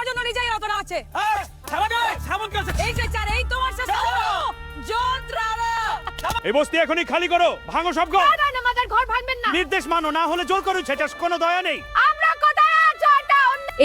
জন্য নিজেই অতটা আছে। এই বস্তি এখনই খালি করো, ভাঙো সব ঘর। আমাদের ঘর ভাঙবেন না। নির্দেশ মানো, না হলে জোর করুন, সেটা কোনো দয়া নেই। আমরা কোথায় আছি?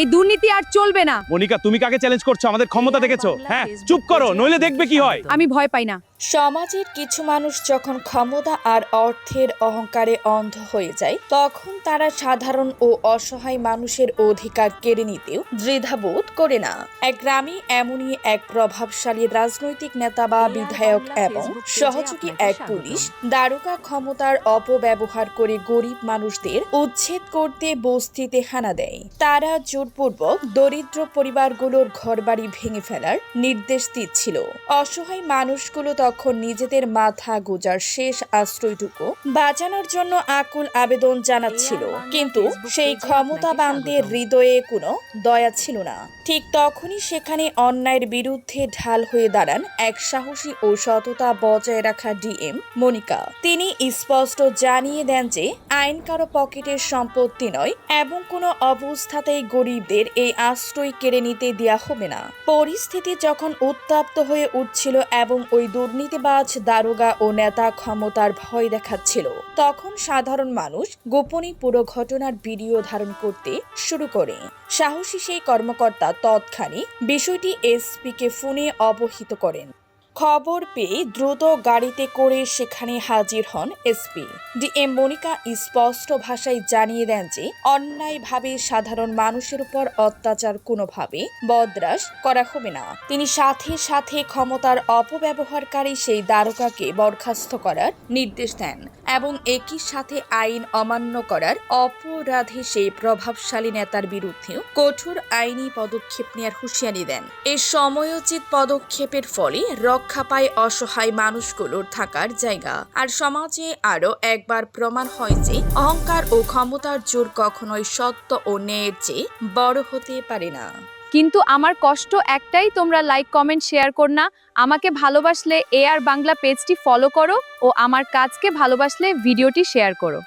এই দুর্নীতি আর চলবে না। মনিকা, তুমি কাকে চ্যালেঞ্জ করছো? আমাদের ক্ষমতা দেখেছো? হ্যাঁ, চুপ করো, নইলে দেখবে কি হয়। আমি ভয় পাই না। সমাজের কিছু মানুষ যখন ক্ষমতা আর অর্থের অহংকারে অন্ধ হয়ে যায়, তখন তারা সাধারণ ও অসহায় মানুষের অধিকার কেড়ে নিতেও দ্বিধাবোধ করে না। এক গ্রামে এমনই এক প্রভাবশালী রাজনৈতিক নেতা বা বিধায়ক এবং সহযোগী এক পুলিশ দারোগা ক্ষমতার অপব্যবহার করে গরিব মানুষদের উচ্ছেদ করতে বস্তিতে হানা দেয়। তারা জোরপূর্বক দরিদ্র পরিবারগুলোর ঘরবাড়ি ভেঙে ফেলার নির্দেশ দিচ্ছিল। অসহায় মানুষগুলো তখন নিজেদের মাথা গোজার শেষ আশ্রয়টুকু বাঁচানোর জন্য আকুল আবেদন জানাচ্ছিল, কিন্তু সেই ক্ষমতাবানদের হৃদয়ে কোনো দয়া ছিল না। ঠিক তখনই সেখানে অন্যায়ের বিরুদ্ধে ঢাল হয়ে দাঁড়ান এক সাহসী ও সততা বজায় রাখা ডিএম মনিকা। তিনি স্পষ্ট জানিয়ে দেন যে আইন কারো পকেটের সম্পত্তি নয় এবং কোনো অবস্থাতেই গরিবদের এই আশ্রয় কেড়ে নিতে দেয়া হবে না। পরিস্থিতি যখন উত্তপ্ত হয়ে উঠছিল এবং ওই দুর্নীতিবাজ দারোগা ও নেতা ক্ষমতার ভয় দেখাচ্ছিল, তখন সাধারণ মানুষ গোপনে পুরো ঘটনার ভিডিও ধারণ করতে শুরু করে। সাহসী সেই কর্মকর্তা তৎক্ষণাৎ বিষয়টি এসপিকে ফোনে অবহিত করেন। খবর পেয়ে দ্রুত গাড়িতে করে সেখানে হাজির হন এসপি। ডিএম মনিকা স্পষ্ট ভাষায় জানিয়ে দেন যে অন্যায়ভাবে সাধারণ মানুষের উপর অত্যাচার কোনোভাবে বরদাস্ত করা হবে না। তিনি সাথে সাথে ক্ষমতার অপব্যবহারকারী সেই দারোগাকে বরখাস্ত করার নির্দেশ দেন এবং একই সাথে আইন অমান্য করার অপরাধে সেই প্রভাবশালী নেতার বিরুদ্ধেও কঠোর আইনি পদক্ষেপ নেওয়ার হুঁশিয়ারি দেন। এই সময়োচিত পদক্ষেপের ফলে রক্ষা পায় অসহায় মানুষগুলোর থাকার জায়গা, আর সমাজে আরো একবার প্রমাণ হয় যে অহংকার ও ক্ষমতার জোর কখনোই সত্য ও ন্যায়ের চেয়ে বড় হতে পারে না। কিন্তু আমার কষ্ট একটাই, তোমরা লাইক কমেন্ট শেয়ার কর না। আমাকে ভালোবাসলে AR বাংলা পেজটি ফলো করো ও আমার কাজকে ভালোবাসলে ভিডিওটি শেয়ার করো।